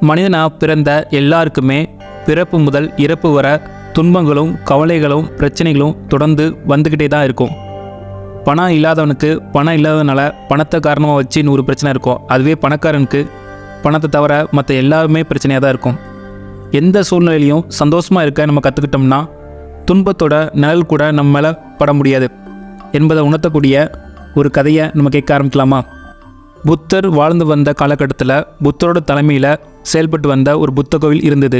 மனிதனாக பிறந்த எல்லாருக்குமே பிறப்பு முதல் இறப்பு வர துன்பங்களும் கவலைகளும் பிரச்சனைகளும் தொடர்ந்து வந்துக்கிட்டே தான் இருக்கும். பணம் இல்லாதவனுக்கு பணம் இல்லாததுனால பணத்தை காரணமாக வச்சு 100 பிரச்சனை இருக்கும். அதுவே பணக்காரனுக்கு பணத்தை தவிர மற்ற எல்லாருமே பிரச்சனையாக தான் இருக்கும். எந்த சூழ்நிலையிலையும் சந்தோஷமாக இருக்க நம்ம கற்றுக்கிட்டோம்னா துன்பத்தோட நிழல் கூட நம்ம மேலே பட முடியாது என்பதை உணர்த்தக்கூடிய ஒரு கதையை நம்ம கேட்க ஆரம்பிக்கலாமா? புத்தர் வாழ்ந்து வந்த காலகட்டத்தில் புத்தரோட தலைமையில் செயல்பட்டு வந்த ஒரு புத்த கோவில் இருந்தது.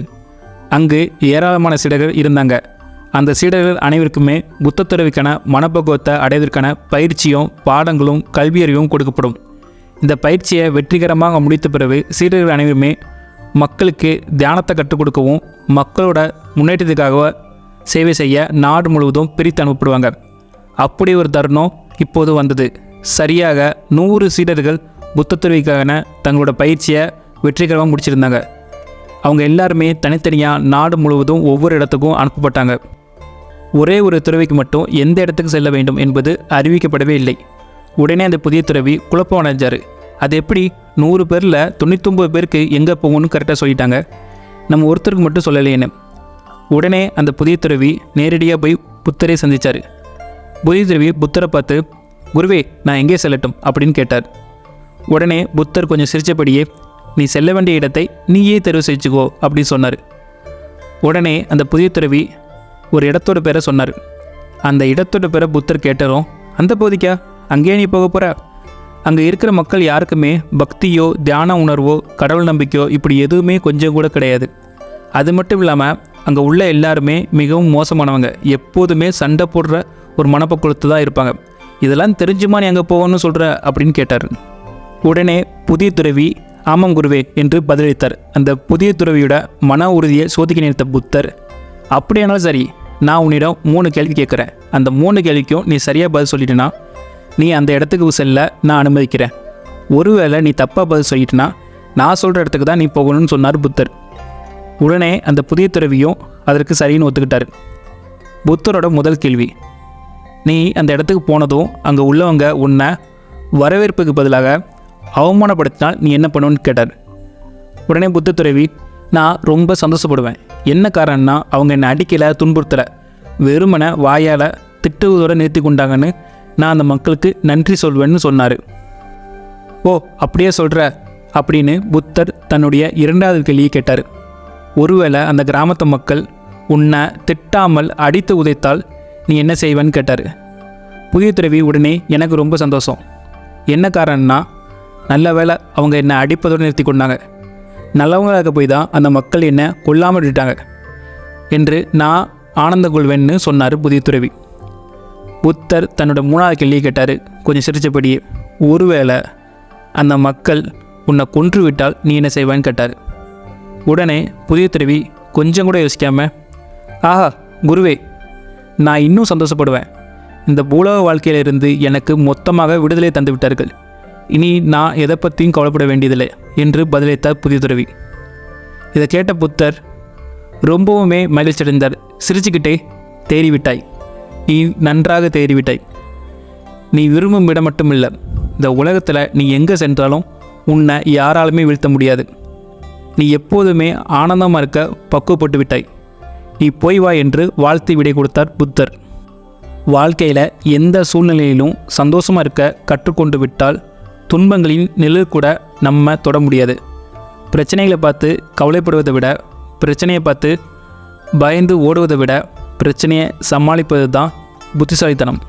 அங்கு ஏராளமான சீடர்கள் இருந்தாங்க. அந்த சீடர்கள் அனைவருக்குமே புத்த துறவிக்கான மனப்பக்குவத்தை அடைவதற்கான பயிற்சியும் பாடங்களும் கல்வியறிவும் கொடுக்கப்படும். இந்த பயிற்சியை வெற்றிகரமாக முடித்த பிறகு சீடர்கள் அனைவருமே மக்களுக்கு தியானத்தை கற்றுக் கொடுக்கவும் மக்களோட முன்னேற்றத்துக்காக சேவை செய்ய நாடு முழுவதும் பிரித்து அனுப்பப்படுவாங்க. அப்படி ஒரு தருணம் இப்போது வந்தது. சரியாக 100 சீடர்கள் புத்த துறவிக்கான தங்களோட பயிற்சியை வெற்றிகரமாக முடிச்சிருந்தாங்க. அவங்க எல்லாருமே தனித்தனியாக நாடு முழுவதும் ஒவ்வொரு இடத்துக்கும் அனுப்பப்பட்டாங்க. ஒரே ஒரு துறவிக்கு மட்டும் எந்த இடத்துக்கு செல்ல வேண்டும் என்பது அறிவிக்கப்படவே இல்லை. உடனே அந்த புதிய துறவி குழப்பம் அடைஞ்சார். அது எப்படி 100 பேரில் 99 பேருக்கு எங்கே போகணும்னு கரெக்டாக சொல்லிட்டாங்க, நம்ம ஒருத்தருக்கு மட்டும் சொல்லலையேன்னு. உடனே அந்த புதிய துறவி நேரடியாக போய் புத்தரை சந்தித்தார். புதிய துறவி புத்தரை பார்த்து, குருவே, நான் எங்கே செல்லட்டும் அப்படின்னு கேட்டார். உடனே புத்தர் கொஞ்சம் சிரித்தபடியே, நீ செல்ல வேண்டிய இடத்தை நீயே தெரிவு செஞ்சுக்கோ அப்படின்னு சொன்னார். உடனே அந்த புதிய துறவி ஒரு இடத்தோட பேரை சொன்னார். அந்த இடத்தோட பேரை புத்தர் கேட்டதும், அந்த பகுதிக்கா, அங்கேயே நீ போக போகிற? அங்கே இருக்கிற மக்கள் யாருக்குமே பக்தியோ தியான உணர்வோ கடவுள் நம்பிக்கையோ இப்படி எதுவுமே கொஞ்சம் கூட கிடையாது. அது மட்டும் இல்லாமல் அங்கே உள்ள எல்லாருமே மிகவும் மோசமானவங்க. எப்போதுமே சண்டை போடுற ஒரு மனப்பக்குவத்து தான் இருப்பாங்க. இதெல்லாம் தெரிஞ்சுமா நீ அங்கே போகணும்னு சொல்கிற அப்படின்னு கேட்டார். உடனே புதிய துறவி, ஆமாம் குருவே என்று பதிலளித்தார். அந்த புதிய துறவியோட மன உறுதியை சோதிக்க நினைத்த புத்தர், அப்படியானாலும் சரி, நான் உன்னிடம் 3 கேள்வி கேட்குறேன். அந்த 3 கேள்விக்கும் நீ சரியாக பதில் சொல்லிட்டேன்னா நீ அந்த இடத்துக்கு செல்ல நான் அனுமதிக்கிறேன். ஒருவேளை நீ தப்பாக பதில் சொல்லிட்டேன்னா நான் சொல்கிற இடத்துக்கு தான் நீ போகணும்னு சொன்னார் புத்தர். உடனே அந்த புதிய துறவியும் அதற்கு சரின்னு ஒத்துக்கிட்டார். புத்தரோட முதல் கேள்வி, நீ அந்த இடத்துக்கு போனதும் அங்கே உள்ளவங்க உன்னை வரவேற்புக்கு பதிலாக அவமானப்படுத்தினால் நீ என்ன பண்ணுவேன்னு கேட்டார். உடனே புத்த துறவி, நான் ரொம்ப சந்தோஷப்படுவேன். என்ன காரணம்னா அவங்க என்னை அடிக்கலை, துன்புறுத்தலை, வெறுமனை வாயால் திட்டுவதோடு நிறுத்தி கொண்டாங்கன்னு நான் அந்த மக்களுக்கு நன்றி சொல்வேன்னு சொன்னார். ஓ, அப்படியே சொல்கிற அப்படின்னு புத்தர் தன்னுடைய 2வது கேள்வியை கேட்டார். ஒருவேளை அந்த கிராமத்து மக்கள் உன்னை திட்டாமல் அடித்து உதைத்தால் நீ என்ன செய்வேன்னு கேட்டார். புதிய துறவி உடனே, எனக்கு ரொம்ப சந்தோஷம். என்ன காரணம்னா நல்ல வேளை அவங்க என்னை அடிப்பதோடு நிறுத்தி கொண்டாங்க, நல்லவங்களாக போய் தான் அந்த மக்கள் என்னை கொல்லாமல் விட்டுட்டாங்க என்று நான் ஆனந்தம் கொள்வேன்னு சொன்னார் புதிய துறவி. புத்தர் தன்னோட 3வது கேள்வியை கேட்டார் கொஞ்சம் சிரித்தபடியே. ஒருவேளை அந்த மக்கள் உன்னை கொன்று விட்டால் நீ என்ன செய்வான்னு கேட்டார். உடனே புதிய துறவி கொஞ்சம் கூட யோசிக்காமல், ஆஹா குருவே, நான் இன்னும் சந்தோஷப்படுவேன். இந்த பூலோக வாழ்க்கையிலிருந்து எனக்கு மொத்தமாக விடுதலை தந்து விட்டார்கள். இனி நான் எதை பற்றியும் கவலைப்பட வேண்டியதில்லை என்று பதிலளித்தார் புதிய துறவி. இதை கேட்ட புத்தர் ரொம்பவுமே மகிழ்ச்சி அடைந்தார். சிரிச்சுக்கிட்டே, தேறிவிட்டாய், நீ நன்றாக தேறிவிட்டாய். நீ விரும்பும் இடம் மட்டும் இல்லை, இந்த உலகத்தில் நீ எங்கே சென்றாலும் உன்னை யாராலுமே வீழ்த்த முடியாது. நீ எப்போதுமே ஆனந்தமாக இருக்க பக்குவப்பட்டு விட்டாய். நீ போய் வா என்று வாழ்த்து விடை கொடுத்தார் புத்தர். வாழ்க்கையில் எந்த சூழ்நிலையிலும் சந்தோஷமாக இருக்க கற்றுக்கொண்டு விட்டால் துன்பங்களின் நிழல் கூட நம்ம தொட முடியாது. பிரச்சனைகளை பார்த்து கவலைப்படுவதை விட, பிரச்சனையை பார்த்து பயந்து ஓடுவதை விட பிரச்சனையை சமாளிப்பது தான் புத்திசாலித்தனம்.